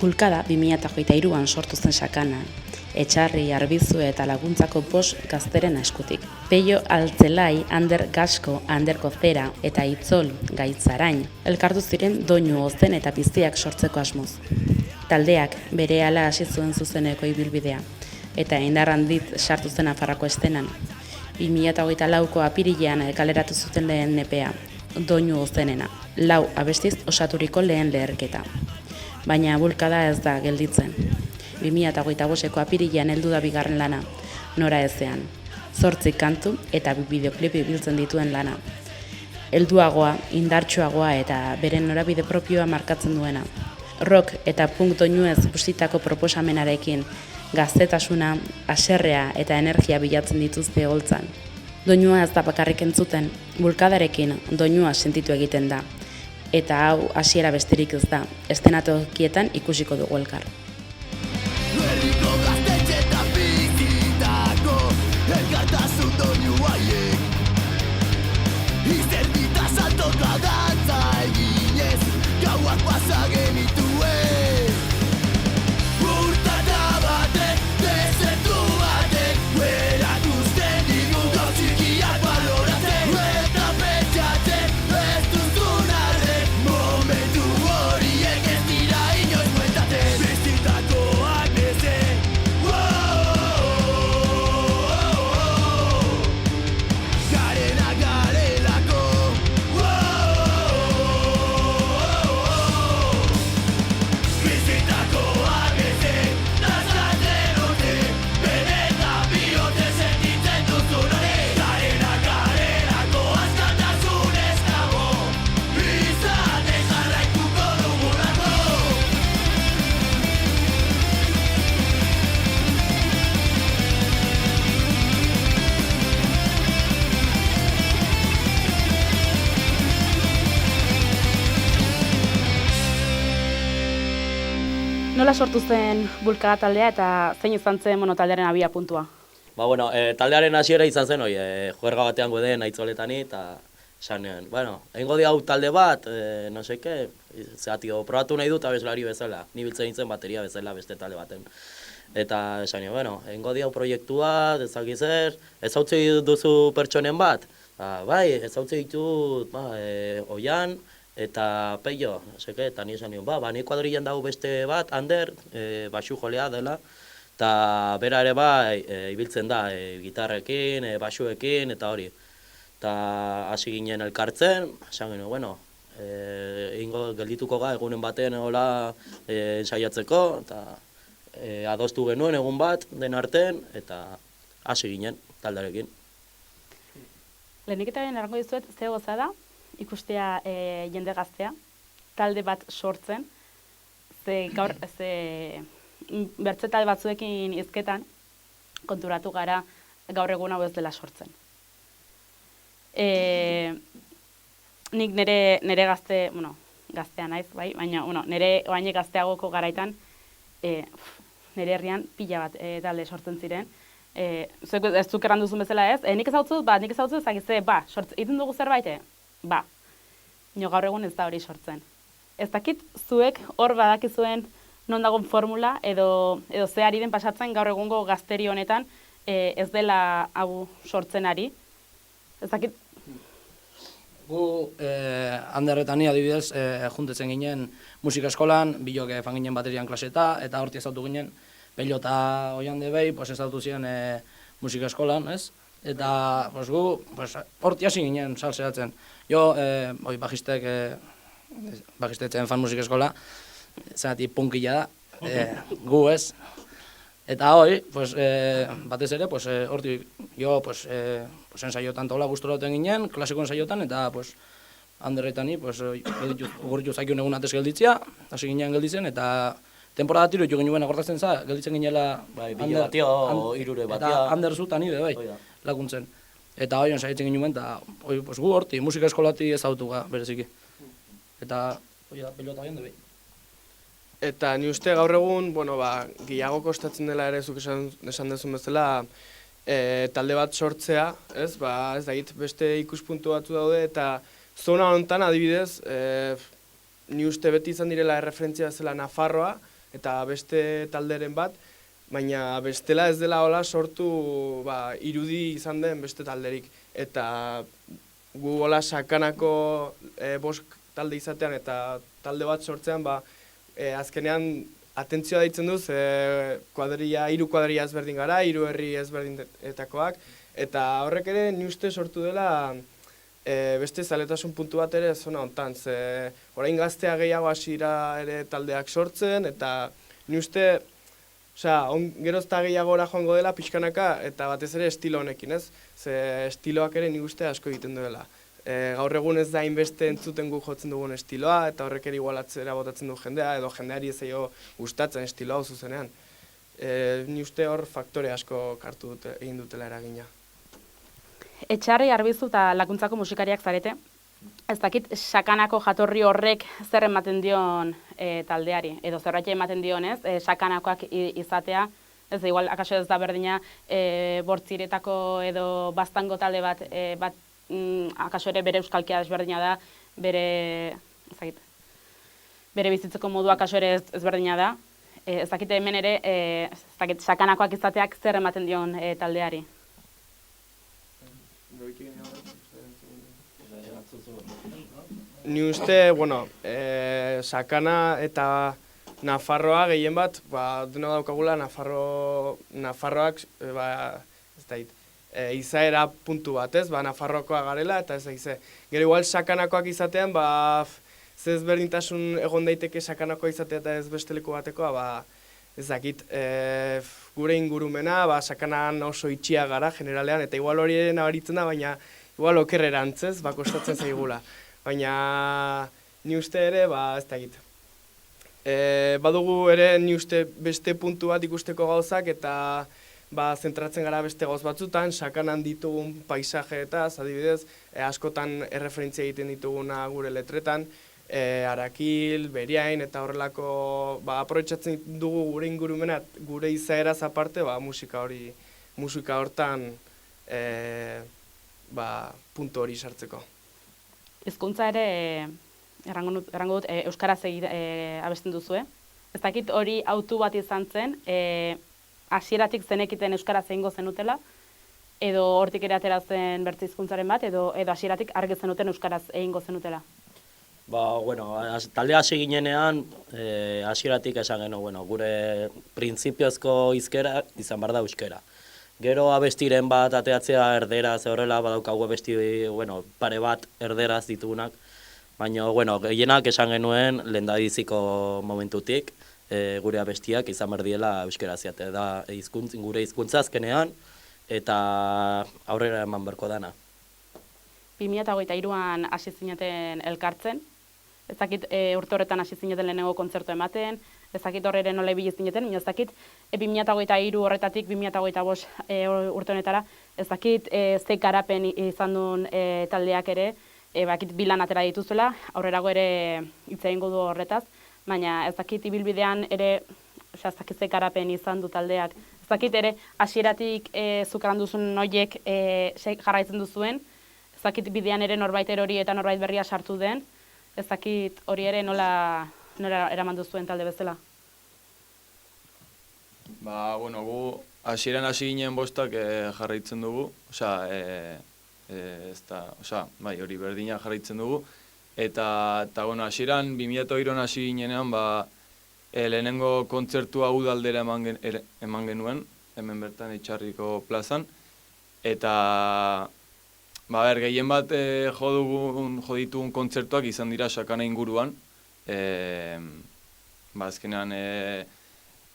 Bulkada 2023an sortu zen sakana, Etxarri, Arbizu eta Laguntzako 5 gazteren eskutik. Peio Altzelai, Ander Gasko, Ander Kozera eta Itzol Gaitzarain elkartu ziren doinu ozen eta piztiak sortzeko asmoz. Taldeak berehala hasi zuen zuzeneko ibilbidea eta indar handit sartu zen Nafarroako estenan. 2024ko apirilean kaleratu zuten lehen nepea, doinu ozenena, 4 abestiz osaturiko lehen leherketa. Baina bulkada ez da gelditzen. 2025ko apirilean heldu da bigarren lana, Nora ezean. 8 kantu eta bideoklip biltzen dituen lana. Helduagoa, indartsuagoa eta beren norabide propioa markatzen duena. Rock eta punk doinuez bustitako proposamenarekin gaztetasuna, haserrea eta energia bilatzen dituzte holtzan. Doinua ez da bakarrik entzuten, bulkadarekin doinua sentitu egiten da. Eta hau hasiera besterik ez da, estenatokietan ikusiko dugu elkar. Herriko gaztetxetan bizitako elkartasun doinu haiek Izerdita saltoka dantza eginez gauak pasa genituen Urtata batek, desertu batek Erakuzten digu gau txikiak baloratzen Eta pentsatzen ez duzun arren Momentu horiek ez dira inoiz bueltatzen Bizitakoak bezen Garena garelako Bizitakoak bezen Nazkatzen ote Benetan bihote sentitzen duzun hori Garena garelako askatasun ez dago Izaten jarraituko dugulako Nola sortu zen bulkada taldea eta zein izan zen taldearen abia puntua? Taldearen hasiera izan zen hori, juerga batean goden aitzoletani eta esanean, egingo di hau talde bat, no seke, probatu nahi dut abeslari bezala, ni biltzen nintzen bateria bezala beste talde baten. Eta esanean, egingo di hau proiektua, ezaki zer, ezautzi duzu pertsonen bat? Bai, ezautzi ditut, Oian, eta Peio, eta ni esan nion, ni kuadrillan dago beste bat, Ander, baxu jolea dela, eta bera ere bai, ibiltzen da, gitarrekin, baxuekin, eta hori. Eta hasi ginen elkartzen, esan genuen, egingo geldituko ga egunen batean hola ensaiatzeko, eta adostu genuen egun bat, den artean, eta hasi ginen taldarekin. Lehenik eta erango dizuet, ze goza da, ikustea jende gaztea, talde bat sortzen, gaur bertze talde batzuekin hizketan konturatu gara gaur egun hau ez dela sortzen. Nik nire gaztea naiz, bai, baina nire oainek gazteagoko garaitan nire herrian pila bat talde sortzen ziren. Zuek ez zuk erran duzun bezala ez, nik ez hau dut, nik ez hau dut, egiten dugu zerbait, gaur egun ez da hori sortzen. Ez dakit zuek hor badakizuen non dagoen formula edo ze ari den pasatzen gaur egungo gazteri honetan ez dela hau sortzen ari. Ez dakit. Gu Ander eta ni adibidez juntetzen ginen musika eskolan, bilok fan ginen baterian klaseta eta horti ezautu ginen Pello eta Oian debei, ezautu ziren musika eskolan, ez? Eta gu horti hasi ginen salseatzen. Jo, bajistetzen fan musika eskola, zati punkila da, gu ez. Eta hori, batez ere, horti jo, ensaiotan tola guzturauten ginen, klasiko ensaiotan, eta Ander eta ni, gurritu zaikiun egun atez gelditzea, hasi ginen gelditzen, eta temporada tiro jo ginen agortatzen za, gelditzen ginela Bile batia, irure batia. Eta Ander zu eta ni bai, laguntzen. Eta hori ensaiatzen ginen, eta gu horti, musika eskolati ezautu bereziki. Eta pelota Oian bai. Eta ni uste gaur egun, gehiago kostatzen dela ere zuk esan dezun bezala, talde bat sortzea, ez dakit beste ikuspuntu batzu daude, eta zona honetan adibidez, ni uste beti izan direla erreferentzia zela Nafarroa, eta beste talderen bat, baina bestela ez dela hola sortu irudi izan den beste talderik. Eta gu hola sakanako bost talde izatean eta talde bat sortzean, azkenean atentzioa deitzen duz, hiru kuadrilla ezberdin gara, hiru herri ezberdinetakoak, eta horrek ere ni uste sortu dela beste zaletasun puntu bat ere zona hontan. Orain gaztea gehiago hasira ere taldeak sortzen, eta ni uste gerozta gehiagora joango dela pixkanaka, eta batez ere estilo honekin, ez? Estiloak ere ni uste asko egiten duela. Gaur egun ez da hainbeste entzuten gu jotzen dugun estiloa, eta horrek ere igualatzera botatzen du jendea, edo jendeari ez zaio gustatzen estiloa hau zuzenean. Ni uste hor faktore asko egin dutela eragina. Etxarri, Arbizu eta Lakuntzako musikariak zarete. Ez dakit sakanako jatorri horrek zer ematen dion taldeari, edo zerbait ematen dionez, sakanakoak izatea, ez da igual, akaso ez da berdina bortziretako edo baztango talde bat akaso ere bere euskalkia desberdina da, bere bizitzeko modua akaso ere ezberdina da. Ez dakite hemen ere, sakanakoak izateak zer ematen dion taldeari. Ni uste, sakana eta Nafarroa gehien bat, dena daukagula Nafarroak, ez da izaera puntu bat, ez? Nafarroakoa garela, eta ez da gero igual sakanakoak izatean, ze ezberdintasun egon daiteke sakanakoa izatea eta ez besteleko batekoa, ez dakit, gure ingurumena, sakanan oso itxia gara generalean, eta igual hori ere nabaritzen da, baina igual okerrerantz, ez? Kostatzen zaigula. Baina ni uste ere, ez dakit. Badugu ere ni uste beste puntu bat ikusteko gauzak, eta zentratzen gara beste gauz batzutan, sakanan ditugun paisajeetaz, adibidez, askotan erreferentzia egiten dituguna gure letretan, Arakil, Beriain, eta horrelako, aprobetxatzen dugu gure ingurumena, gure izaeraz aparte, musika hortan puntu hori sartzeko. Hizkuntza ere, errango dut, euskaraz abesten duzue. Ez dakit hori autu bat izan zen, hasieratik zenekiten euskaraz egingo zenutela, edo hortik ere ateratzen bertze hizkuntzaren bat, edo hasieratik argi zenuten euskaraz egingo zenutela. Talde hasi ginenean, hasieratik esan genuen, gure printzipiozko hizkera izan behar da euskera. Gero abestiren bat ateatzea erderaz horrela, badaukagu abesti pare bat erderaz ditugunak, baina gehienak esan genuen lehendabiziko momentutik, gure abestiak izan behar diela euskera ziate, da gure hizkuntza azkenean, eta aurrera eman berko dana. 2023an hasi zineten elkartzen, ez dakit urte horretan hasi zineten lehenengo kontzertu ematen, ez dakit horre nola ibili zineten, ez dakit 2023 horretatik 2025 urte honetara, ez dakit ze garapen izan duen taldeak ere, bakit bilan atera dituzuela, aurrerago ere hitz egingo du horretaz, baina ez dakit ibilbidean ere, ez dakit ze garapen izan du taldeak, ez dakit ere hasieratik zukaran duzun noiek jarraitzen duzuen, ez dakit bidean ere norbait erori eta norbait berria sartu den, ez dakit hori ere nola eraman duzuen talde bezala. Gu hasieran hasi ginen bostak jarraitzen dugu, hori berdina jarraitzen dugu, eta hasieran 2023an hasi ginenean, lehenengo kontzertua udaldera eman genuen, hemen bertan Etxarriko plazan, eta gehien bat jo ditugun kontzertuak izan dira sakana inguruan, azkenean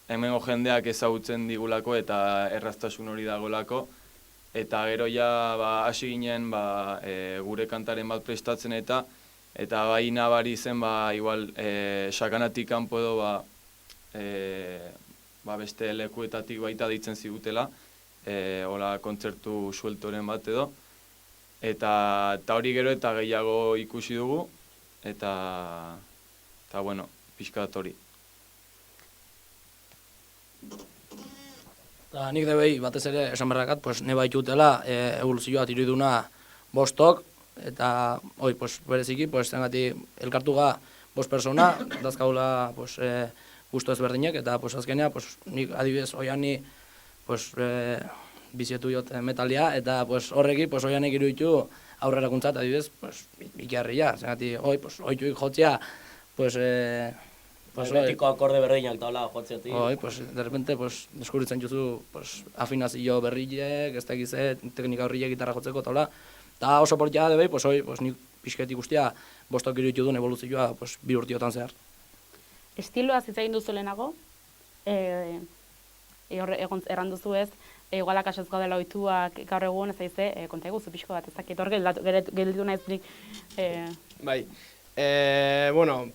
hemengo jendeak ezagutzen digulako eta erraztasun hori dagolako, eta gero hasi ginen gure kantaren bat prestatzen eta bai nabari zen igual sakanatik kanpo edo beste lekuetatik baita deitzen zigutela, hola kontzertu sueltoren bat edo, eta hori gero eta gehiago ikusi dugu, eta pixkat hori. Nik debei batez ere esan berrakat, neba itutela evoluzioa tiruduna bostok, eta bereziki, zengati elkartuga bost persona, dazkaula gustu ezberdinek, eta pues, azkenean, pues, nik adibidez, oiani, pues, bizietu jot metalia, eta pues, horreki, pues, oianek iruditu aurrerakuntzat, adibidez, pues, ikiarria, zengati, pues, oituik jotzea, pues, Pues betiko akorde berdinak eta hola jotzetik. pues, de repente, pues, deskubritzen juzu, pues, afinazio berriek, ez dakize, teknika horriek gitarra jotzeko, eta hola, eta oso portia da, pues, pues, nik pixket ikustia, bostok iruditu duen evoluzioa, pues, 2 urtiotan zehar. Estiloa hitz egin duzu lehenago, erran duzu ez, iguala kaso ez gaudela ohituak gaur egun, ez daize, konta eguzu pixko bat, ez dakit, hor gelditu naiz nik. Bai, bueno,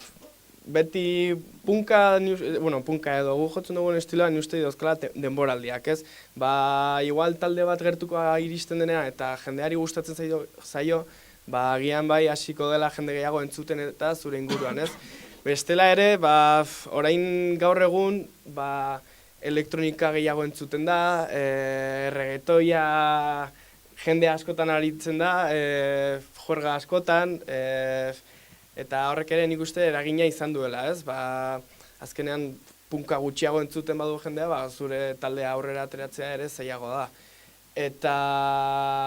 beti punka edo gu jotzen dugun estiloa ni uste dozkala denboraldiak, ez? Ba, igual talde bat gertuko iristen denean eta jendeari gustatzen zaio, ba, agian bai hasiko dela jende gehiago entzuten eta zure inguruan, ez? Bestela ere, ba, orain gaur egun, ba, elektronika gehiago entzuten da, reggaetoia jende askotan aritzen da, juerga askotan, eta horrek ere nik uste eragina izan duela, ez? Ba, azkenean punka gutxiago entzuten badu jendea, ba, zure taldea aurrera ateratzea ere zailago da. Eta,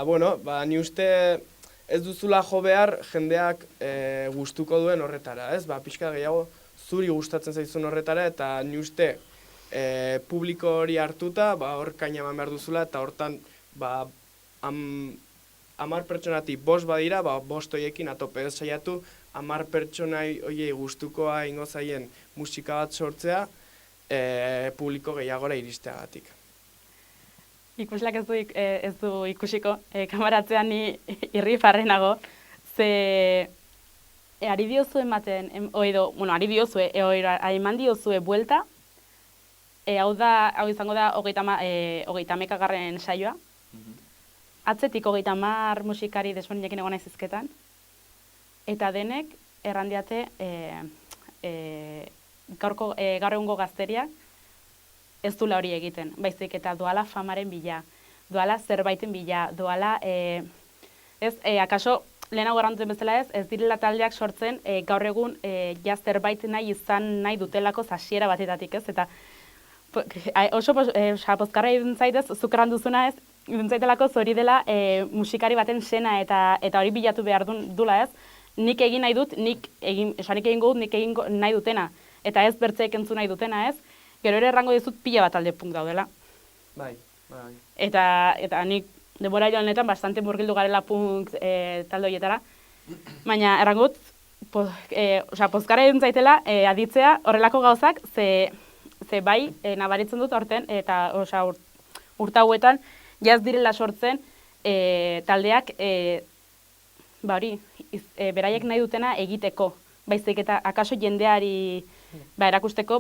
bueno, ba, ni uste ez duzula jo behar jendeak gustuko duen horretara, ez? Ba, pixka gehiago zuri gustatzen zaizun horretara, eta ni uste publiko hori hartuta, ba, hor kaina eman behar duzula, eta hortan, ba, 10 pertsonatik 5 badira, ba, 5 horiekin atope ez saiatu, 10 pertsonai horiei gustukoa ingo zaien musika bat sortzea, publiko gehiagora iristeagatik. Ikuslak ez du ikusiko, kamaratzean ni irrifarrenago, ze ari diozu ematen, ari diozu, eman diozue buelta, hau izango da 30 saioa, atzetik 30 musikari desberdinekin egon naiz hizketan, eta denek errandiate gaur egungo gazteriak ez duela hori egiten, baizik eta doala famaren bila, doala zerbaiten bila, doala, akaso lehenago erranduten bezala ez direla taldeak sortzen gaur egun ja zerbait nahi izan nahi dutelako hasiera batetatik, ez? Eta oso pozkarra idun zaitez, zuk erranduzuna ez, idun zaitelako hori dela musikari baten sena eta hori bilatu behar dula ez, nik egin nahi dut, nik egingo dut, nik egin nahi dutena, eta ez bertzeek entzu nahi dutena ez, gero ere errango dizut pila bat talde punk daudela. Bai. Eta nik denbora hilo honetan bastante murgildu garela punk talde horietara, baina errango dut, pozkara edun zaitela aditzea horrelako gauzak, ze bai nabaritzen dut horten, eta urte hauetan jaz direla sortzen taldeak beraiek nahi dutena egiteko, baizik eta akaso jendeari erakusteko,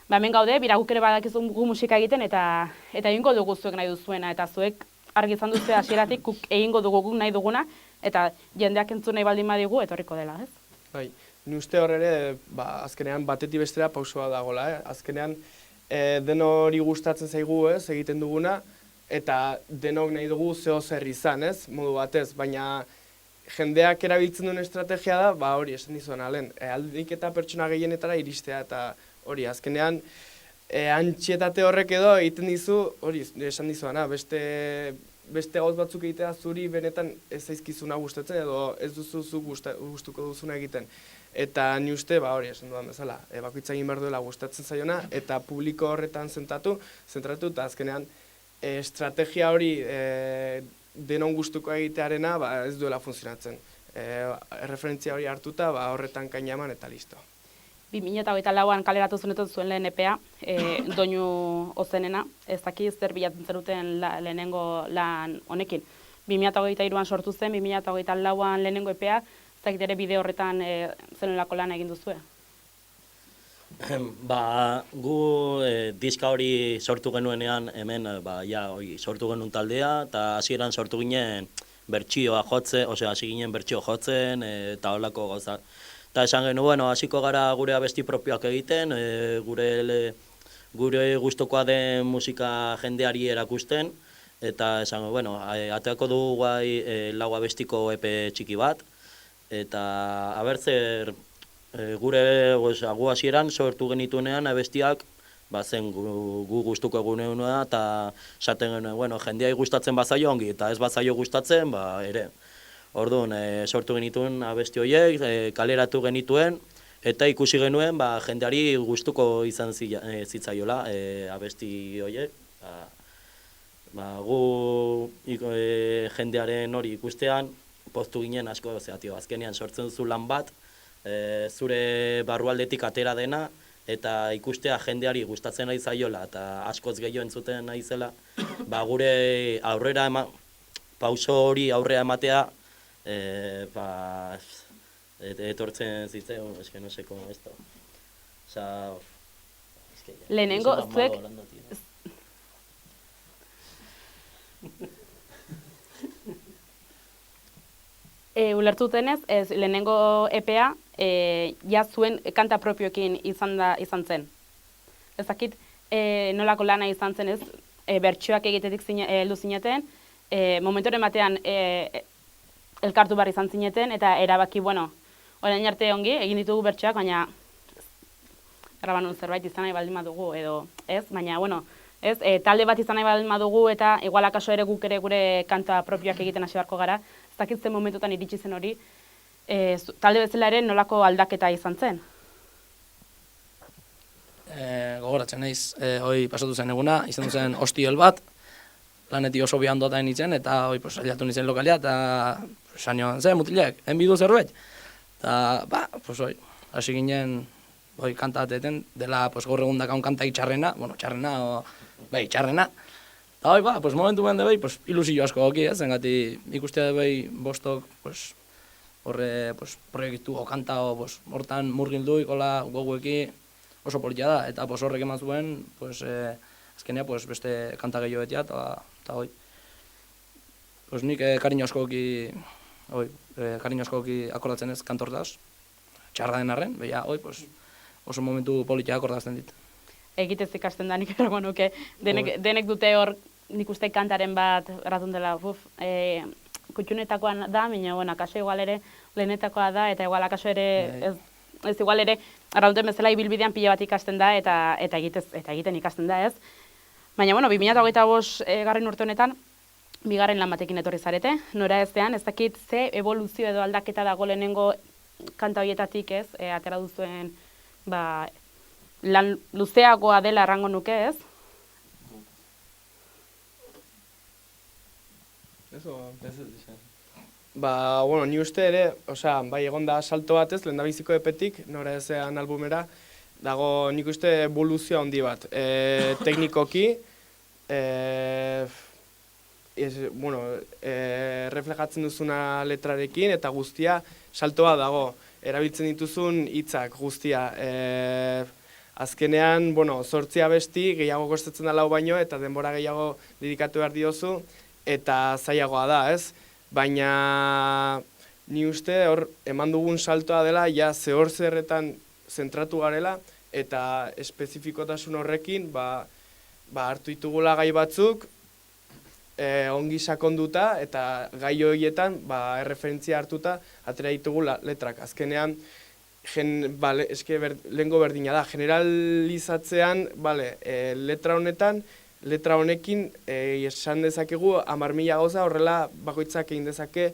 hemen gaude, guk ere badakizu gu musika egiten, eta egingo dugu zuek nahi duzuena, eta zuek argi izan duzu hasieratik guk egingo dugu guk nahi duguna, eta jendeak entzun nahi baldin badigu etorriko dela, ez? Bai, ni uste hor ere, azkenean batetik bestera pausoa dagoela, azkenean denori gustatzen zaigu, ez, egiten duguna, eta denok nahi dugu zeo zer izan, ez, modu batez, baina jendeak erabiltzen duen estrategia da, hori esan dizuan alen, aldik eta pertsona gehienetara iristea, eta hori, azkenean, antxietate horrek edo egiten dizu, hori esan dizuana, beste gauz batzuk egitea zuri benetan ez zaizkizuna gustatzen edo ez duzu gustuko duzuna egiten. Eta ni uste, hori esan dudan bezala, bakoitza egin behar duela gustatzen zaiona, eta publiko horretan zentratu, eta azkenean estrategia hori denon gustuko egitearena ez duela funtzionatzen. Referentzia hori hartuta, horretan kaina eman eta listo. 2024an kaleratu zuen lehen EPA, doinu ozenena, ez daki zer bilatzen zeruten lehenengo lan honekin. 2023an sortu zen, 2024an lehenengo EPA, ez dakit ere bide horretan zenolako lan egin duzue? Gu diska hori sortu genuenean, hemen sortu genuen taldea, eta hasieran sortu ginen bertsioa jotzen, hasi ginen bertsio jotzen, eta holako gauzak. Eta esan genuen, hasiko gara gure abesti propioak egiten, gure gustokoa den musika jendeari erakusten, eta esan genuen, ateako dugu lau abestiko EP txiki bat, eta zer gure gu hasieran sortu genituenean abestiak zen gu gustuko egunea eta esaten genuen, bueno, jendeai gustatzen bazaio ongi eta ez bazaio gustatzen, ere. Orduan, sortu genituen abesti horiek, kaleratu genituen, eta ikusi genuen jendeari gustuko izan zitzaiola abesti horiek. Gu jendearen hori ikustean, poztu ginen asko, azkenean sortzen duzu lan bat, zure barrualdetik atera dena, eta ikustea jendeari gustatzen nahi zaiola, eta askoz gehiago entzuten nahi zela, gure aurrera pauso hori aurrera ematea, etortzen zitzaigun, eske no seko esto. Osea, lehenengo zuek ulertu dutenez, lehenengo EPA ja zuen kanta propioekin izan zen. Ez dakit nolako lana izan zen ez, bertsioak egitetik heldu zineten, momentoren batean elkartu behar izan zineten, eta erabaki, bueno, orain arte ongi, egin ditugu bertsioak, baina erabanun zerbait izan nahi baldin badugu, edo ez, baina, bueno, ez, talde bat izan nahi baldin badugu, eta igual akaso ere guk ere gure kanta propioak egiten hasi beharko gara, ez dakit zen momentutan iritsi zen hori, talde bezala ere nolako aldaketa izan zen? Gogoratzen naiz, hoi pasatu zen eguna, izan zen ostiol bat, lanetik oso bihan doatain nintzen, eta hoi aliatu nintzen lokalia, eta esan joan, mutilek, enbidu zerbait? Eta, hoi, hasi ginen, hoi, kanta bateten, dela, gaur egun dakaun kanta itxarrena, bueno, txarrena, eta hoi, momentu behar de ilusio asko goki, zengati ikustea de bostok, horre, proiektu o kanta, hortan murgildu, ikola, gogueki, oso politia da, eta horrek eman zuen, azkenea, beste kanta gehiago betia, eta hoi. Nik kariño askoki akordatzen ez kantortaz, txarra den arren, beha, hoi, oso momentu politia akordazten dit. Egitez ikasten da, nik erago nuke, denek dute hor, nik uste kantaren bat erratun dela, kutxunetakoa da, baina, bueno, akaso igual ere lehenetakoa da, eta igual akaso ere, ez igual ere, arraunten bezala ibilbidean pila bat ikasten da, eta egiten ikasten da, ez? Baina, bueno, 2025 garren urte honetan, bigarren lan batekin etorri zarete, nora ezean, ez dakit ze evoluzio edo aldaketa dago lehenengo kanta horietatik, ez? Atera duzuen, lan luzeagoa dela errango nuke, ez? Bueno, ni uste ere, bai egon da salto batez, lehendabiziko epetik, nora ezean albumera, dago nik uste evoluzioa handi bat. Teknikoki, reflejatzen duzuna letrarekin, eta guztia saltoa dago, erabiltzen dituzun hitzak guztia. Azkenean, zortzi abesti, gehiago kostatzen da lau baino, eta denbora gehiago dedikatu behar diozu, eta zailagoa da, ez? Baina ni uste hor eman dugun saltoa dela, ja zehor zerretan zentratu garela, eta espezifikotasun horrekin hartu ditugula gai batzuk, ongi sakonduta, eta gai horietan erreferentzia hartuta atera ditugula letrak. Azkenean, lehengo berdina da, generalizatzean, letra honekin esan dezakegu 10.000 gauza, horrela bakoitzak egin dezake,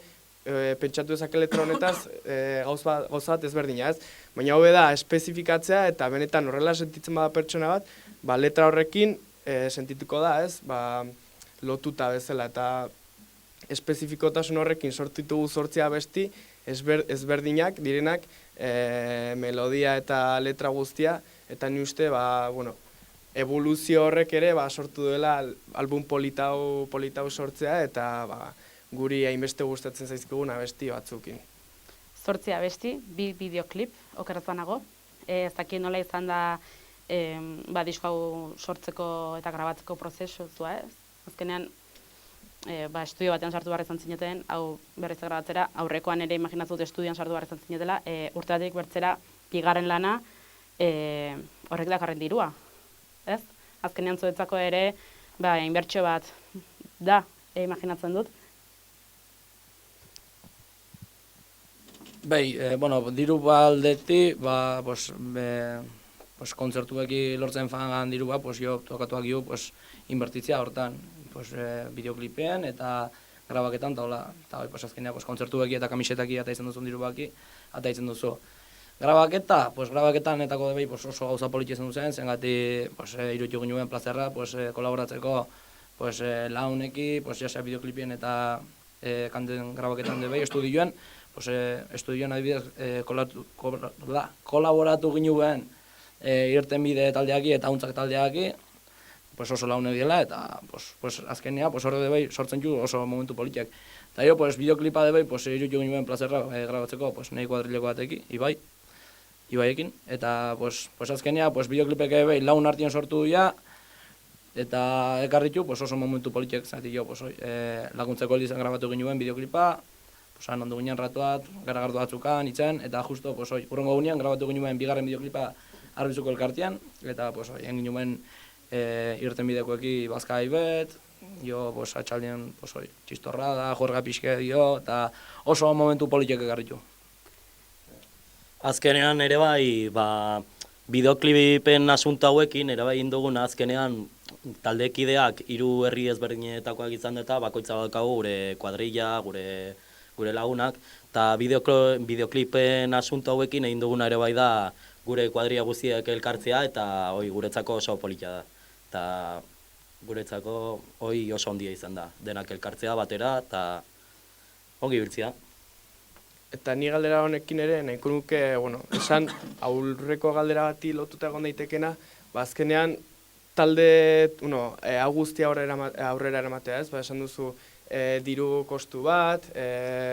pentsatu dezake letra honetaz gauza bat ezberdina, ez? Baina hobe da, espezifikatzea eta benetan horrela sentitzen bada pertsona bat, letra horrekin sentituko da, ez? Lotuta bezala, eta espezifikotasun horrekin sortu ditugu 8 abesti ezberdinak direnak, melodia eta letra guztia, eta ni uste, evoluzio horrek ere sortu dela album politau sortzea, eta guri hainbeste gustatzen zaizkigun abesti batzukin. 8 abesti, 2 bideoklip, okerrazanago. Ez dakit nola izan da disko hau sortzeko eta grabatzeko prozesua, ez? Azkenean, estudio batean sartu behar izan zineten, hau berriz grabatzera, aurrekoan ere imaginatzut estudioan sartu behar izan zinetela, urteatik bertzera, bigarren lana, horrek dakarren dirua, ez? Azkenean zuetzako ere, inbertsio bat da, imaginatzen dut. Bueno, diru baldetik, pues kontzertueki lortzen fangan diru pues jo tokatuak jo, pues inbertitzea hortan, pues bideoklipean eta grabaketan ta hola, eta pues azkenean pues kontzertueki eta kamisetaki eta izan duzun diru baki, eta izan duzu. Grabaketa, pues grabaketan etako debei pues oso gauza politi izan duzen, zengati pues irutu ginuen plazerra, pues kolaboratzeko pues launeki, pues ja sea bideoklipien eta kanten grabaketan debei estudioan, pues estudioan adibidez kolaboratu ginuen irtenbide taldeaki eta hauntzak taldeaki, pues oso laune diela eta pues azkenea pues hor debei sortzen du oso momentu politiak. Eta jo pues bideoklipa debei pues irutu ginuen plazerra grabatzeko pues nei kuadrileko bateki, Ibaiekin, eta pues azkenea pues bideoklipek debei laun artien sortu dira eta ekarritu pues oso momentu politiak zati jo pues laguntzeko aldizan grabatu ginuen bideoklipa, pues han ondo ginen ratuat, garagardu batzukan itzen eta justo pues urrengo gunean grabatu ginuen bigarren bideoklipa Arbizuko elkartean, eta pues egin ginuen irtenbidekoeki bazkai bet, jo pues atxaldean pues txistorrada, juerga pixke dio eta oso momentu politiak ekarritu. Azkenean ere bai, bideoklipen asunto hauekin, ere bai induguna azkenean taldekideak 3 herri ezberdinetakoak izan eta bakoitza badaukagu gure kuadrilla, gure lagunak, eta bideoklipen asunto hauekin egin duguna ere bai da gure kuadrilla guztiak elkartzea eta guretzako oso politia da. Eta guretzako oso ondia izan da, denak elkartzea batera eta ongi biltzea. Eta ni galdera honekin ere, nahiko nuke, esan aurreko galdera bati lotuta egon daitekena, azkenean talde, hau guztia aurrera eramatea ez, esan duzu diru kostu bat,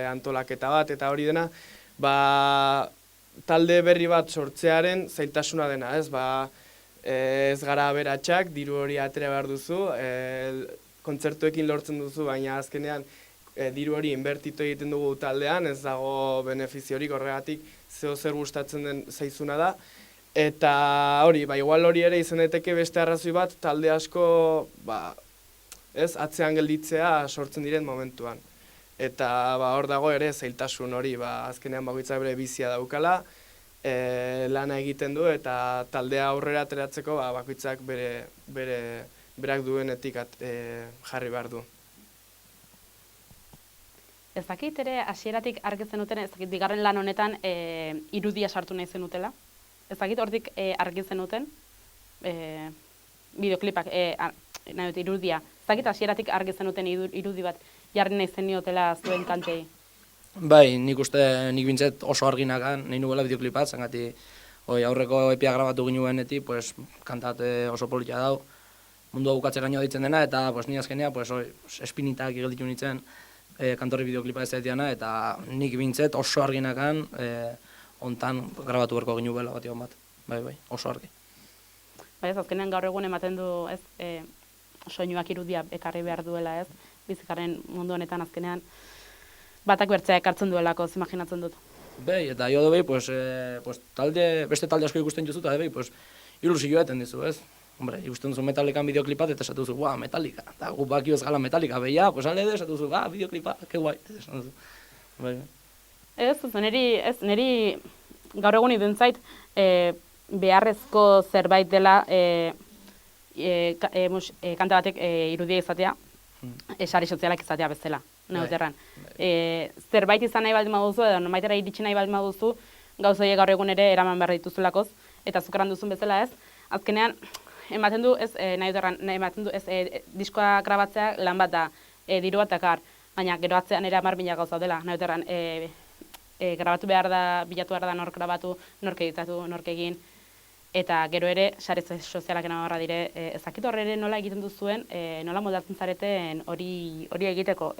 antolaketa bat, eta hori dena, talde berri bat sortzearen zailtasuna dena, ez, ez gara aberatsak, diru hori atera behar duzu, kontzertuekin lortzen duzu, baina azkenean diru hori inbertitu egiten dugu taldean, ez dago benefiziorik horregatik zeo zer gustatzen den zaizuna da. Eta hori, igual hori ere izan daiteke beste arrazoi bat, talde asko, atzean gelditzea sortzen diren momentuan. Eta hor dago ere zailtasun hori, azkenean bakoitzak bere bizia daukala, lana egiten du eta taldea aurrera ateratzeko bakoitzak berak duenetik jarri behar du. Ez dakit ere hasieratik argi zenuten, ez dakit bigarren lan honetan irudia sartu nahi zenutela. Ez dakit hortik argi zenuten bideoklipak, irudia. Ez dakit hasieratik argi zenuten irudi bat jarri nahi zeniotela zuen kantei. Bai, nik bintzet oso arginakan nahi nuela bideoklipat, zangati aurreko epia grabatu ginuenetik, pues kantat oso politia dau, mundua bukatzeraino ditzen dena, eta ni azkenea espinitak igelditu nintzen kantorri bideoklipa ez diana, eta nik bintzet oso arginakan ontan grabatu berko ginu bela bat. Bai, oso argi. Bai, ez, azkenean gaur egun ematen du, ez, soinuak irudia ekarri behar duela, ez, bizikaren mundu honetan azkenean batak bertzea ekartzen duelako, imaginatzen dut. Bai, eta jo debei, beste talde asko ikusten juzu, eta debei, ilusioa eten dizu, ez? Hombre, ikusten duzu Metallican bideoklipat, eta esatu duzu, Metallica, eta gu baki ez gala Metallica, beia, alde edo, esatu duzu, bideoklipa, que guai, esatu duzu. Bai. Neri gaur egun iduen zait, beharrezko zerbait dela kanta batek irudia izatea, sare sozialak izatea bezala, neuterran. Zerbait izan nahi baldin baduzu, edo nomaitera iritsi nahi baldin baduzu, gauzoiek gaur egun ere eraman behar dituzulakoz, eta zukaran duzun bezala ez, azkenean, ematen du diskoa grabatzea lan bat da, diru bat dakar, baina gero atzean ere 10.000 gauza dela, neuterran, grabatu behar da, bilatu behar da nork grabatu, nork editatu, nork egin, eta gero ere, sare sozialak enabarra dire, ezakit horre ere nola egiten duzuen, nola moldatzen zareten hori egiteko.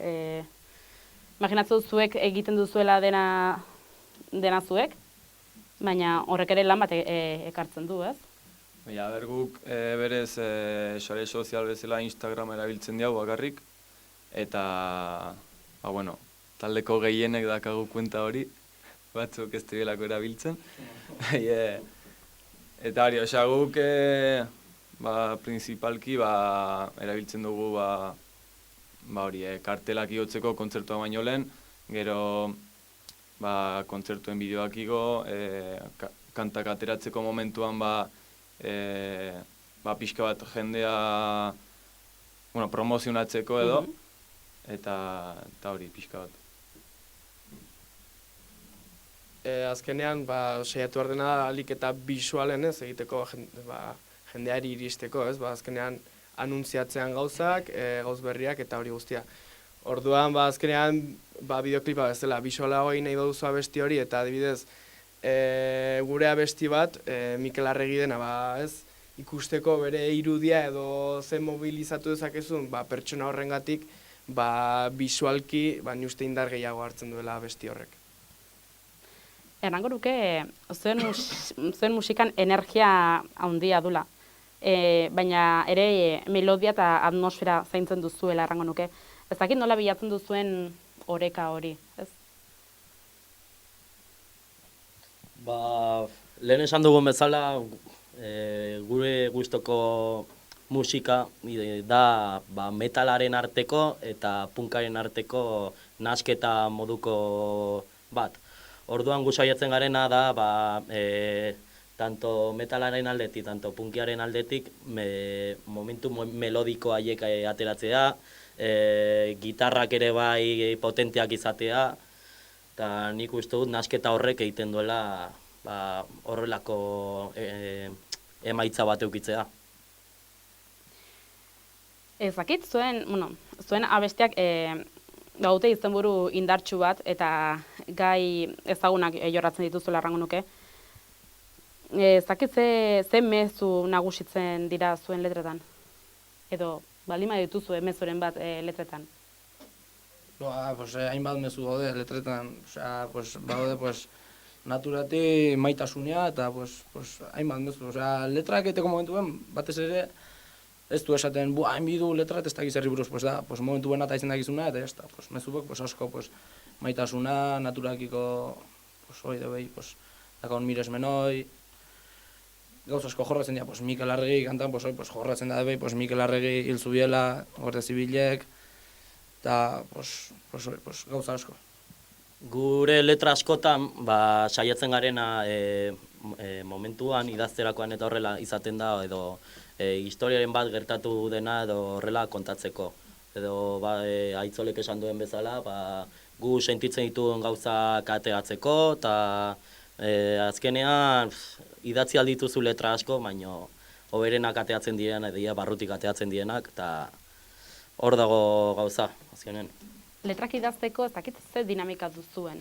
Imaginatzen zuek egiten duzuela dena zuek, baina horrek ere lan bat ekartzen du, ez? Baina, guk berez sare sozial bezala Instagram erabiltzen diau bakarrik, eta, taldeko gehienek dakagu kuenta hori, batzuk ez dibelako erabiltzen. Eta hori, guk principalki erabiltzen dugu kartelak igotzeko kontzertua baino lehen, gero kontzertuen bideoak igo, kantak ateratzeko momentuan pixka bat jendea promozionatzeko edo, eta hori pixka bat. Azkenean, saiatu behar dena alik eta bisualen ez egiteko jendeari iristeko, ez? Azkenean anuntziatzean gauzak, gauz berriak eta hori guztia. Orduan, azkenean, bideoklipa bezala, bisualago egin nahi duzu abesti hori, eta adibidez, gure abesti bat, Mikel Arregi dena, ez? Ikusteko bere irudia edo zen mobilizatu dezakezun, pertsona horrengatik, bisualki, ni uste indar gehiago hartzen duela abesti horrek. Errango nuke, zuen musikan energia handia dula, baina ere melodia eta atmosfera zaintzen duzuela errango nuke. Ez dakit nola bilatzen duzuen oreka hori, ez? Lehen esan dugun bezala, gure gustoko musika da metalaren arteko eta punkaren arteko nasketa moduko bat. Orduan gu saiatzen garena da, tanto metalaren aldetik, tanto punkiaren aldetik, momentu melodiko haiek ateratzea, gitarrak ere bai potenteak izatea, eta nik uste dut nasketa horrek egiten duela horrelako emaitza bat eukitzea. Ezakit, zuen abestiak gaute izenburu indartsu bat eta gai ezagunak jorratzen dituzuela errango nuke. Ezakit ze mezu nagusitzen dira zuen letretan? Edo baldin dituzu mezuren bat letretan? Hainbat mezu daude letretan. Badaude naturati maitasunea eta hainbat mezu. Letrak egiteko momentuen batez ere ez du esaten, hain bidu letrat ez dakiz herri buruz, momentu bena eta izan dakizuna, eta ez da, mezubek asko, maitasuna, naturakiko, hoi debei, dakon mires menoi, gauz asko jorratzen dira, Mikel Arregi kantan, jorratzen da debei, Mikel Arregi hil zubiela, Guardia Zibilek, eta gauz asko. Gure letra askotan, saiatzen garena momentuan, idazterakoan eta horrela izaten da, edo historiaren bat gertatu dena edo horrela kontatzeko. Edo Aitzolek esan duen bezala, gu sentitzen dituen gauzak ateratzeko, eta azkenean idatzi aldituzu letra asko, baina hoberenak ateatzen direnak, edo barrutik ateatzen direnak, eta hor dago gauza, azkenen. Letrak idazteko ez dakit ze dinamika duzuen.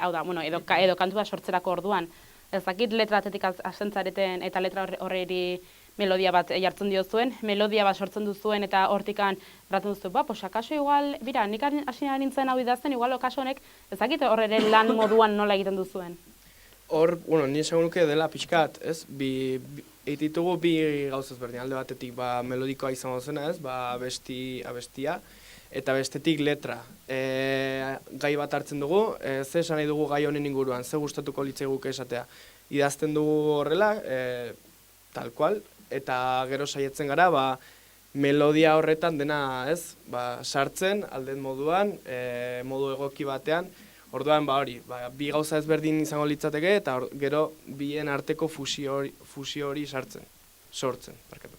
Hau da, edo kantua sortzerako orduan, ez dakit letra atetik asentzareten eta letra horreri melodia bat jartzen diozuen, melodia bat sortzen duzuen eta hortikan erraten duzu, akaso igual, nik hasi nintzen hau idazten, igual okaso honek, ez dakit horre lan moduan nola egiten duzuen? Hor, ni esan nuke dela pixkat, ez? Eititugu bi gauzaz berdin, alde batetik melodikoa izango zena, ez? Abestia, eta bestetik letra. Gai bat hartzen dugu, ze esan nahi dugu gai honen inguruan, ze gustatuko litzaiguke esatea. Idazten dugu horrela, tal cual, eta gero saietzen gara, melodia horretan dena, ez, sartzen, alden moduan, modu egoki batean, orduan, hori, bi gauza ezberdin izango litzateke, eta gero bien arteko fusio hori sortzen, barkatu.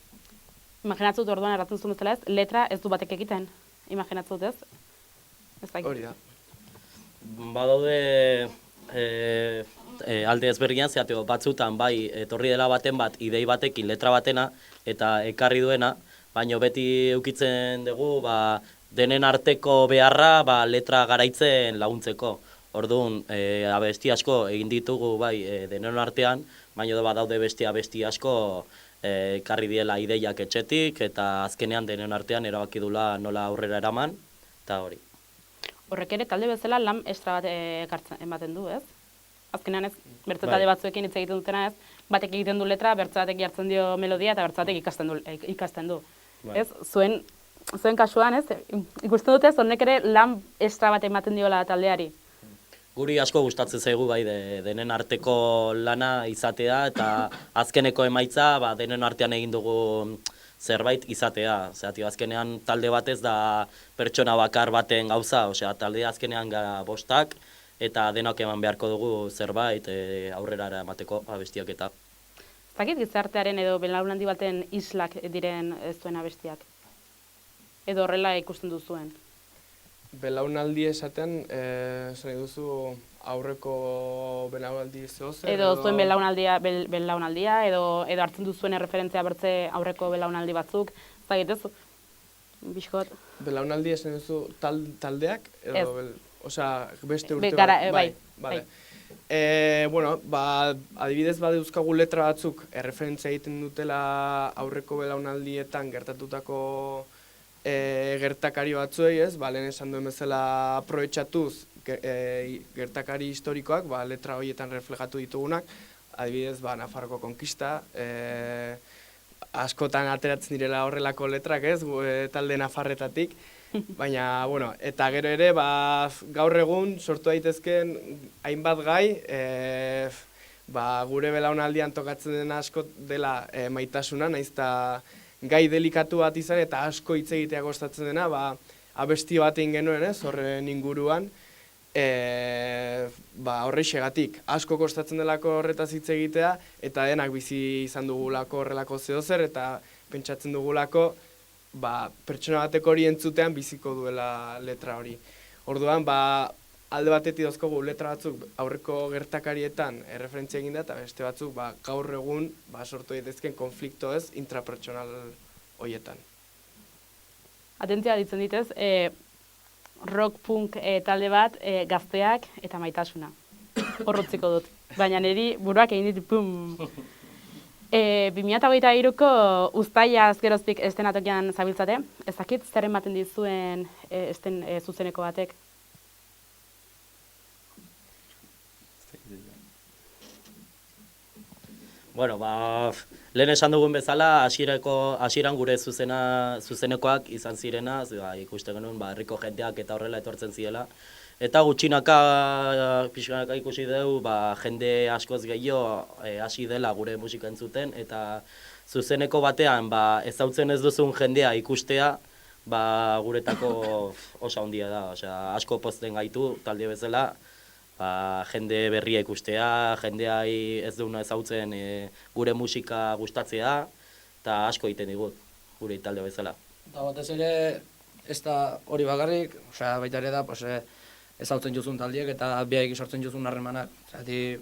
Imaginatzut orduan erratzen zuen bezala ez, letra ez du batek egiten, imaginatzut ez? Hori da. Badaude alde ezberdian zeateko batzutan bai etorri dela baten bat idei batekin letra batena eta ekarri duena, baina beti eukitzen dugu denen arteko beharra letra garaitzen laguntzeko. Orduan, abesti asko egin ditugu bai denen artean, baina badaude beste abesti asko ekarri diela ideiak etxetik eta azkenean denen artean erabaki dula nola aurrera eraman, eta hori. Horrek ere talde bezala lan extra bat ematen du, ez? Azkenean ez, bertze talde batzuekin hitz egiten dutena ez, batek egiten du letra, bertze batek jartzen dio melodia eta bertze batek ikasten du. Ez, zuen kasuan ez, ikusten dute honek ere lan extra bat ematen diola taldeari. Guri asko gustatzen zaigu bai denen arteko lana izatea eta azkeneko emaitza denen artean egin dugu zerbait izatea. Zergatik azkenean talde batez da pertsona bakar baten gauza, talde azkenean gara bostak eta denok eman beharko dugu zerbait aurrera emateko abestiak eta. Ez dakit gizartearen edo belaunaldi baten islak diren ez duen abestiak. Edo horrela ikusten duzuen. Belaunaldi esaten, esan nahi duzu aurreko belaunaldi zehozer? Edo zuen belaunaldia, edo hartzen duzuen erreferentzia bertze aurreko belaunaldi batzuk, ez dakit ez? Bixkot. Belaunaldi esan duzu taldeak? Edo osea, beste urte bai. Bueno, adibidez dauzkagu letra batzuk erreferentzia egiten dutela aurreko belaunaldietan gertatutako gertakari batzuei, ez? Lehen esan duen bezala aprobetxatuz gertakari historikoak, letra horietan reflejatu ditugunak, adibidez, Nafarroko konkista, askotan ateratzen direla horrelako letrak, ez? Talde nafarretatik. Baina, bueno, eta gero ere, gaur egun sortu daitezken hainbat gai, gure belaunaldian tokatzen dena asko dela maitasuna, nahiz eta gai delikatu bat izan eta asko hitz egitea kostatzen dena, abesti bat egin genuen, ez, horren inguruan, horrexegatik asko kostatzen delako horretaz hitz egitea, eta denak bizi izan dugulako horrelako zehozer, eta pentsatzen dugulako, pertsona bateko hori entzutean biziko duela letra hori. Orduan, alde batetik dauzkagu letra batzuk aurreko gertakarietan erreferentzia egin da, eta beste batzuk gaur egun sortu daitezken konflikto ez intrapertsonal horietan. Atentzia ditzen ditez, rock punk talde bat, gazteak eta maitasuna. Horrotziko dut. Baina niri buruak egin dit, pum! 2023ko uztaila azgeroztik estenatokian zabiltzate, ez dakit zer ematen dizuen zuzeneko batek? Bueno, lehen esan dugun bezala, hasieran gure zuzenekoak izan zirenaz, ikusten genuen herriko jendeak eta horrela etortzen zirela. Eta gutxinaka, pixkanaka ikusi dugu, jende askoz gehiago hasi dela gure musika entzuten, eta zuzeneko batean ezautzen ez duzun jendea ikustea, guretako oso handia da. Osea, asko pozten gaitu talde bezala, jende berria ikustea, jendeai ez duguna ezautzen gure musika gustatzea, eta asko egiten digut gure talde bezala. Eta batez ere, ez da hori bakarrik, osea, baita ere da, ezautzen juzun taldiek eta biaik sortzen juzun harremanak. Zerati,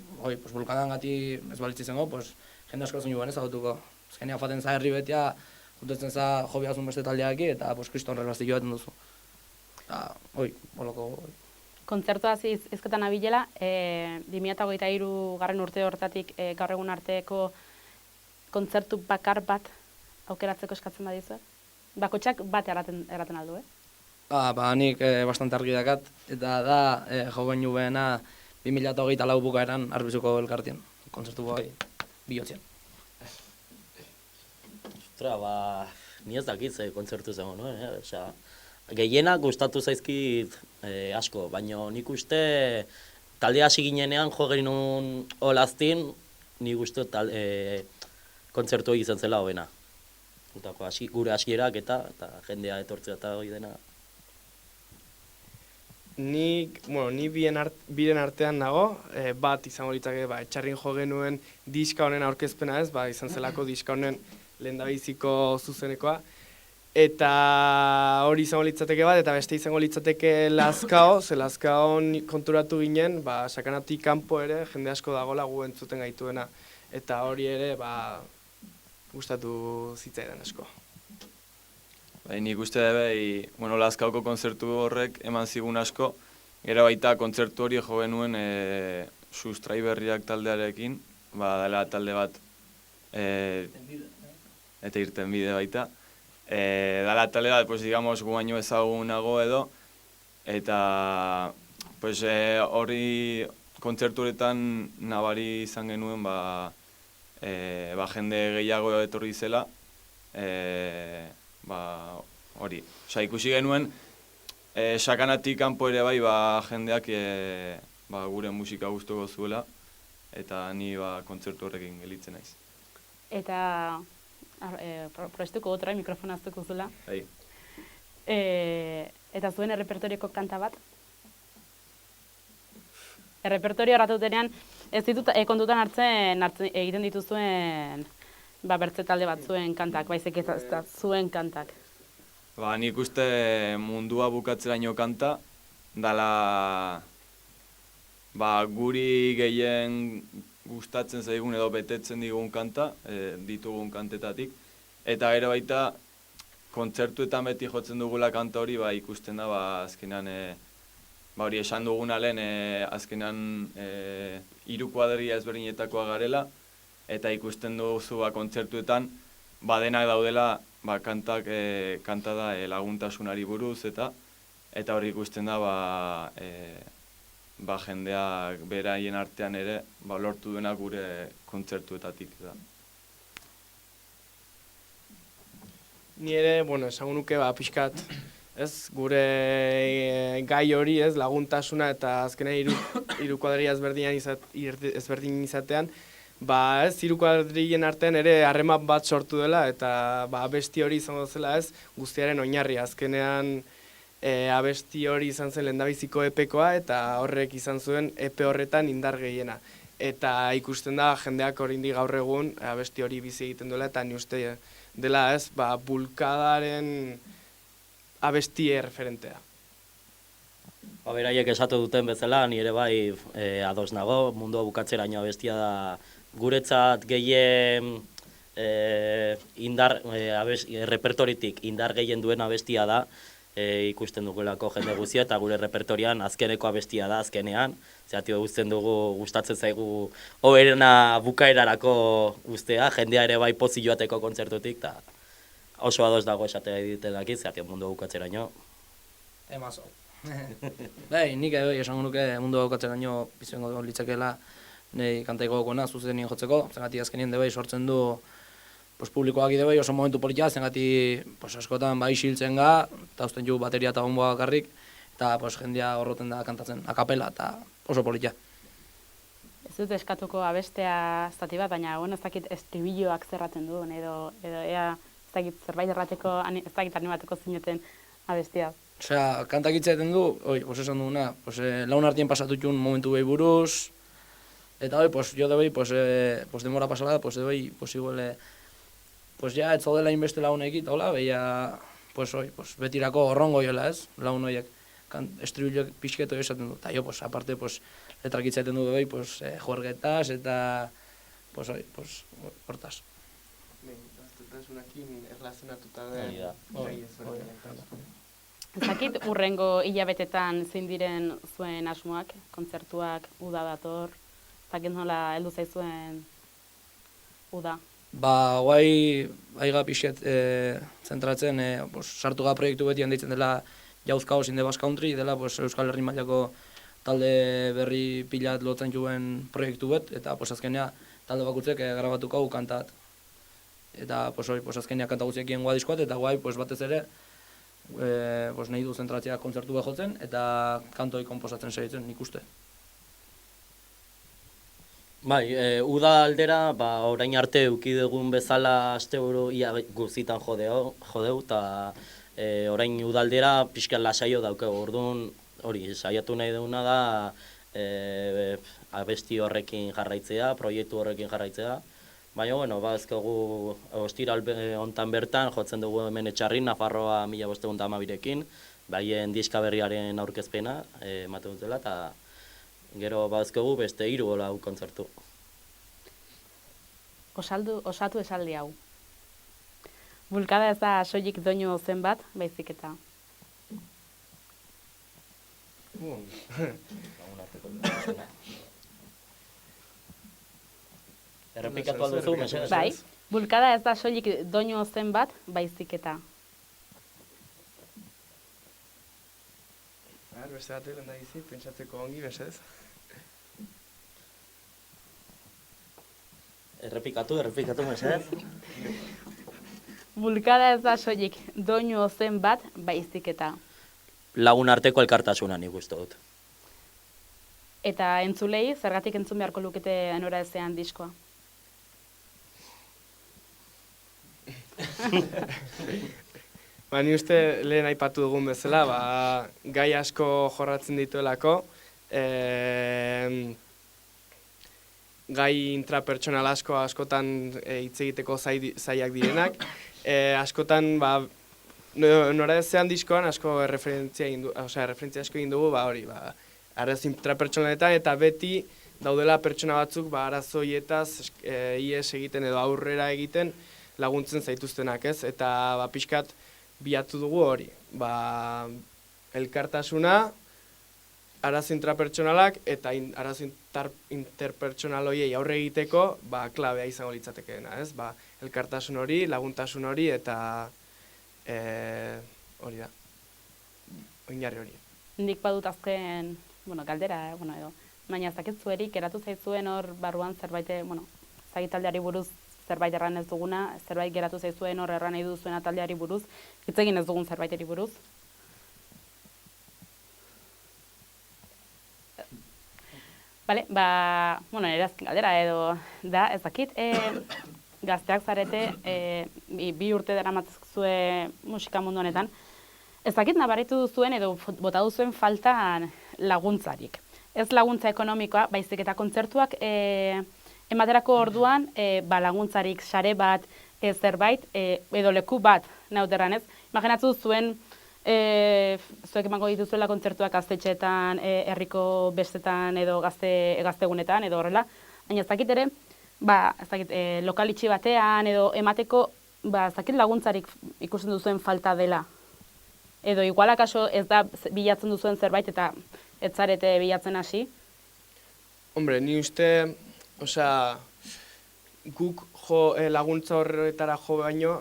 bulkadan gati ez balitzi zengo, jende asko zuen ezagutuko. Azkenean faten za herri betia, juntetzen za jobiazun beste taldeaki eta kriston relazio baten duzu. Eta, boloko. Kontzertua izketan abilela, 2023 garren urte horretatik gaur egun arteko kontzertu bakar bat aukeratzeko eskatzen badizu? Bakotxak bat eraten aldu, Nik bastante argi dakat, eta da joven jubeena 2024 bukaeran Arbizuko elkartien, kontzertu bihotzien. Ostra, ni ez dakit kontzertu zengo, no? Gehienak gustatu zaizkit asko, baina nik uste talde hasi ginenean jo genuen olaztin, nik uste kontzertu izan zela hoena. Gure hasierak eta jendea etortzea eta hori dena. Ni biren artean nago, bat izango litzake, etxarrin jo genuen diska honen aurkezpena ez, izan zelako diska honen lehendabiziko zuzenekoa. Eta hori izango litzateke bat, eta beste izango litzateke Lazkao, ze Lazkaon konturatu ginen, sakanatik kanpo ere, jende asko dagoela gu entzuten gaituena. Eta hori ere, gustatu zitzaidan asko. Nik uste dube, Lazkaoko kontzertu horrek eman zigun asko, gero baita kontzertu hori jo genuen Sustrai Berriak taldearekin, dela talde bat eta irten bide baita. Dela talde bat, digamos, gu baino ezagunago edo, eta hori kontzertu horretan nabari izan genuen jende gehiago etorri zela, hori. Osa, ikusi genuen, sakanatik kanpo ere jendeak gure musika gustuko zuela, eta ni kontzertu horrekin gelitzen naiz. Eta, proestuko otra, mikrofona aztuko zula. Eta zuen errepertorioko kanta bat? Errepertorio harratutenean, ez ditut kontutan hartzen egiten dituzuen bertze talde batzuen kantak, baizik eta zuen kantak. Ba, nik uste mundua bukatzeraino kanta, dala guri gehien gustatzen zaigun edo betetzen digun kanta, ditugun kantetatik. Eta gero baita, kontzertuetan beti jotzen dugula kanta hori, ikusten da, azkenean, hori esan duguna lehen, azkenean 3 kuadrilla ezberdinetakoa garela, eta ikusten duzu kontzertuetan, denak daudela, kanta da laguntasunari buruz, eta hori ikusten da, jendeak beraien artean ere, lortu duena gure kontzertuetatik. Ni ere, esango nuke, pixkat, ez, gure gai hori, ez, laguntasuna eta azkenean 3 kuadrilla ezberdin izatean, ez, 3 kuadrillen artean ere harreman bat sortu dela, eta abesti hori izango zela, ez, guztiaren oinarri. Azkenean abesti hori izan zen lehendabiziko epekoa, eta horrek izan zuen epe horretan indar gehiena. Eta ikusten da, jendeak oraindik gaur egun abesti hori bizi egiten duela, eta ni uste dela, ez, bulkadaren abesti erreferentea. Beraiek esatu duten bezala, nire bai ados nago, mundua bukatzeraino abestia da guretzat gehien repertoritik indar gehien duen abestia da, ikusten dugulako jende guztia, eta gure repertorian azkeneko abestia da azkenean, zehati gustatzen zaigu hoberena bukaerarako guztea, jendea ere bai pozik joateko kontzertutik, eta oso ados dago esatea egiten dakit, zehati mundua bukatzeraino. Emazo. Nik esango nuke mundua bukatzeraino biziongo litzakeela nahi kantaiko gokona zuzenien jotzeko, zengati azkenien debai sortzen du publikoak ide oso momentu politia, zengati askotan isiltzen ga, eta uzten ju bateria eta bomboa bakarrik, eta jendea horroten da kantatzen akapela, eta oso politia. Ez dut eskatuko abestea zati bat, baina ez dakit estribilloak zerraten duen, edo ea ez dakit zerbait errateko, ez dakit animateko zineten abestia. Osea, kantak itzaten du, esan duguna, laun artien pasatutxun momentu behi buruz, eta jo debei, demora pasala da, debei, igual, ja, ez zaudela inbeste launek eta hola, beia, betirako horrongo joela, ez, laun horiek, estribilloak pixketo esaten du, eta aparte, letrak itzaten du debei, juergetaz, eta, hortaz. Tasunakin erlazionatuta den gai ezberdinak. Ezakit hurrengo hilabetetan zein diren zuen asmoak, kontzertuak, uda dator, ezakit nola heldu zaizuen uda? Guai aiga pixet zentratzen, sartu ga proiektu beti handeitzen dela Youth Chaos in the Basque Country, dela Euskal Herri mailako talde berri pilat lotzen juen proiektu bet, eta azkenea talde bakutzek grabatuko kantat. Eta azkenea kanta guztiekien goa diskoat, eta guai batez ere nahi du zentratzea kontzertu behotzen, eta kantoi konposatzen segitzen nik uste. Bai, uda aldera, orain arte eukidegun bezala asteburu ia guzitan jodeu, eta orain uda aldera pixkan lasaio daukego, orduan hori, saiatu nahi duguna da abesti horrekin jarraitzea, proiektu horrekin jarraitzea, baina, ezkegu ostiral hontan bertan, jotzen dugu hemen Etxarrin, Nafarroa 1512rekin, baien diska berriaren aurkezpena, ematen dutela, eta gero bazkogu beste 3 o 4 kontzertu. Osatu esaldi hau. Bulkada ez da soilik doinu zen bat, baizik eta. Errepikatu alduzu, mesedez? Bai, bulkada ez da soilik doinu zen bat, baizik eta. Beste bat egin da gizi, pentsatzeko ongi, mesedez. Errepikatu, mesedez? Bulkada ez da soilik doinu zen bat, baizik eta. Lagun arteko elkartasuna nik uste dut. Eta entzulei, zergatik entzun beharko lukete enora ezean diskoa? Ni uste lehen aipatu dugun bezala, gai asko jorratzen dituelako, gai intrapertsonal askotan hitz egiteko zaiak direnak. Askotan, noraezean diskoan asko referentzia asko egin dugu, hori, arazo intrapertsonaletan, eta beti daudela pertsona batzuk arazoietaz ihes egiten edo aurrera egiten laguntzen zaituztenak, ez? Eta pixkat bilatu dugu hori. Elkartasuna, arazo intrapertsonalak eta arazo interpertsonal horiei aurre egiteko klabea izango litzatekeena, ez? Elkartasun hori, laguntasun hori eta hori da, oinarri hori. Nik badut azken, galdera, edo, baina ez dakit zuerik, eratu zaizuen hor barruan zerbait, zagitaldeari buruz zerbait erran ez duguna, zerbait geratu zaizuen hor erran nahi duzuena taldeari buruz, hitz egin ez dugun zerbaiteri buruz. Bale, erazkin galdera edo da, ez dakit, gazteak zarete, bi urte daramatzue musika mundu honetan, ez dakit nabaritu duzuen edo bota duzuen faltan laguntzarik. Ez laguntza ekonomikoa, baizik eta kontzertuak ematerako orduan laguntzarik sare bat, zerbait, edo leku bat nauterran ez. Imaginatzu zuen, zuek emango dituzuela kontzertuak gaztetxeetan, herriko bestetan edo gaztegunetan edo horrela, baina ez dakit ere, lokal itxi batean edo emateko, ez dakit laguntzarik ikusten duzuen falta dela. Edo igual akaso ez da bilatzen duzuen zerbait eta ez zarete bilatzen hasi? Hombre, ni uste, guk laguntza horretara jo baino,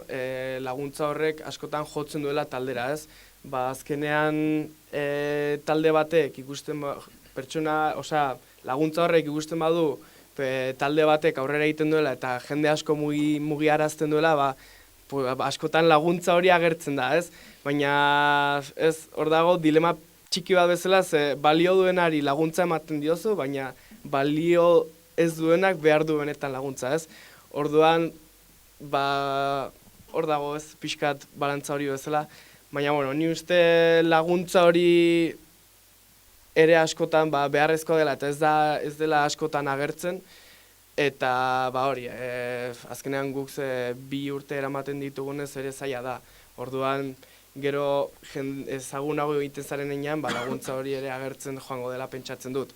laguntza horrek askotan jotzen duela taldera, ez? Azkenean talde batek ikusten laguntza horrek ikusten badu talde batek aurrera egiten duela eta jende asko mugiarazten duela, askotan laguntza hori agertzen da, ez? Baina hor dago dilema txiki bat bezala, balio duenari laguntza ematen diozu, baina balio ez duenak behar du benetan laguntza, ez? Orduan, hor dago ez pixkat balantza hori bezala, baina, ni uste laguntza hori ere askotan beharrezkoa dela eta ez dela askotan agertzen, eta hori, azkenean guk 2 urte eramaten ditugunez ere zaila da. Orduan, gero ezagunago egiten zaren enean, laguntza hori ere agertzen joango dela pentsatzen dut.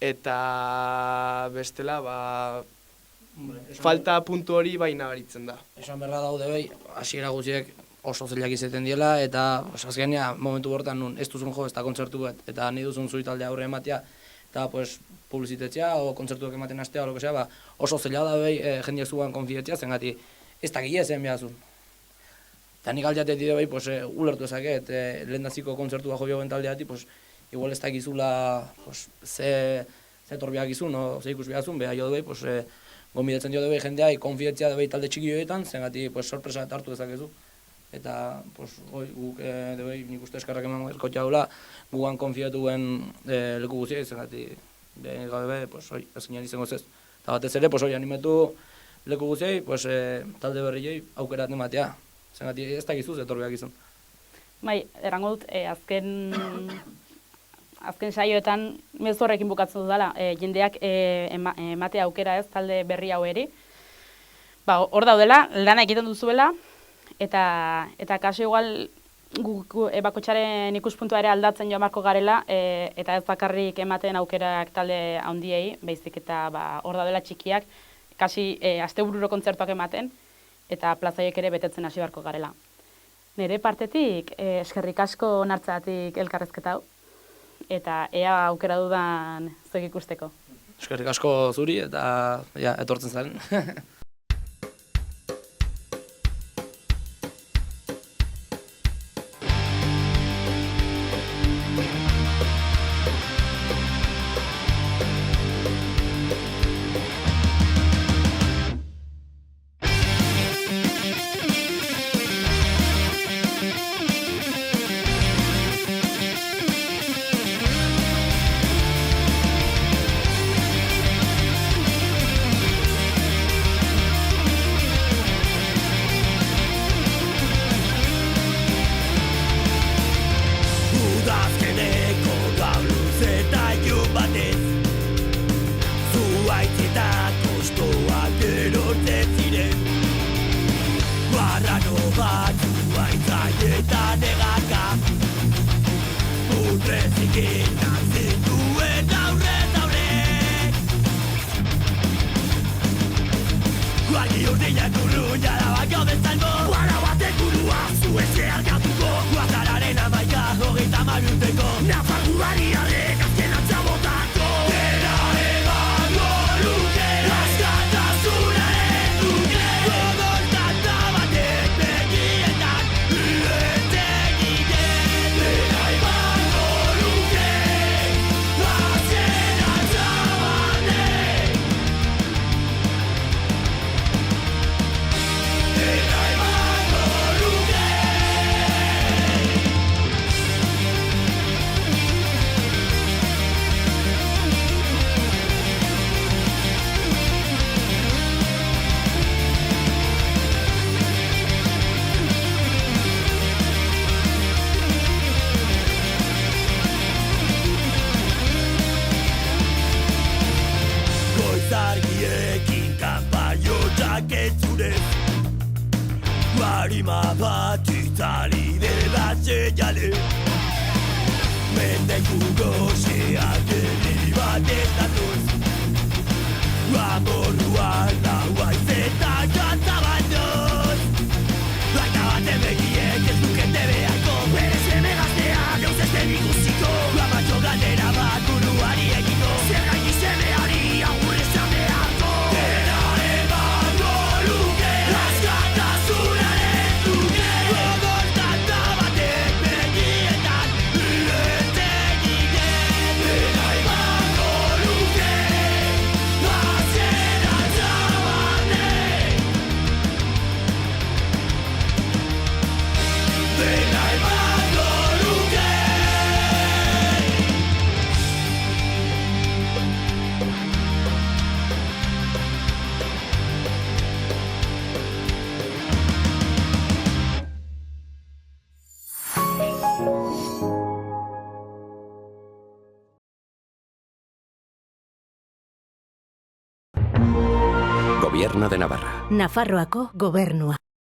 Eta bestela, falta puntu hori nabaritzen da. Esan berra daude hasiera guztiek oso zailak izaten diela, eta azkenean momentu bortan nun ez duzun jo ez da kontzertu bat, eta nahi duzun zuri talde aurre ematea, eta publizitetzea o kontzertuak ematen hastea o oso zaila da jendeak zuan konfidetzea, zengati ez da gile zen behazun. Eta nik aldeatet dide ulertu ezaket, lehendaziko kontzertua jo bihoen taldeati, igual ez da gizula ze torbiak izun, ze ikus behazun, beha jo dut gombidetzen dio dut jendeai konfidetzea dut talde txiki joetan, zengati sorpresa hartu dezakezu. Eta guk nik uste eskarrak eman erkotxa dula, gugan konfiatuen leku guzia izengati gabe, ezkinean izango ez. Eta batez ere, animetu leku guziei, talde berriei aukerat ematea. Zengati ez da gizuz, etorbiak izan. Bai, erango dut, azken saioetan mezu horrekin bukatzen dudala, jendeak ematea aukera ez talde berri haueri. Hor daudela, lana egiten duzuela, eta kaso igual bakotxaren ikuspuntua ere aldatzen joan barko garela, eta ez bakarrik ematen aukerak talde handiei, baizik eta hor daudela txikiak, kasi astebururo kontzertuak ematen, eta plazaiek ere betetzen hasi barko garela. Nire partetik, eskerrik asko onartzeatik elkarrezketa hau, eta ea aukera dudan zuek ikusteko. Eskerrik asko zuri eta etortzen zaren. batzua itzaietan egaka Putrezik inak zituen aurrez aurre Guardi urdinak urruña da bako bezalbo Guara batek burua zuetxe argatuko Guazararen amaika hogeita maruteko Nafargu bariarek azken atxabotako Dena emango luke askatasunaren duke Gogortata batek begietan Uetegiten Dena emango luke azken atxabatek Dena emango luke Goizargiekin kanpaiotak entzunez Guarima bat itzali dela seinale Mendeku goxeak herri bat ez datuz Amorruan laua izeta jantza bandoz Baina baten begiek ez dukete beharko Bere seme gaztea gauz ez den ikusiko Amatxo galdera bat buruari egiko Zer gaini semeari agur esan beharko Dena emango luke askatasunaren duke Gogortata batek begietan uetegiten Dena emango luke azken atxabatek Dena emango luke Gobierno de Navarra. Nafarroako gobernua.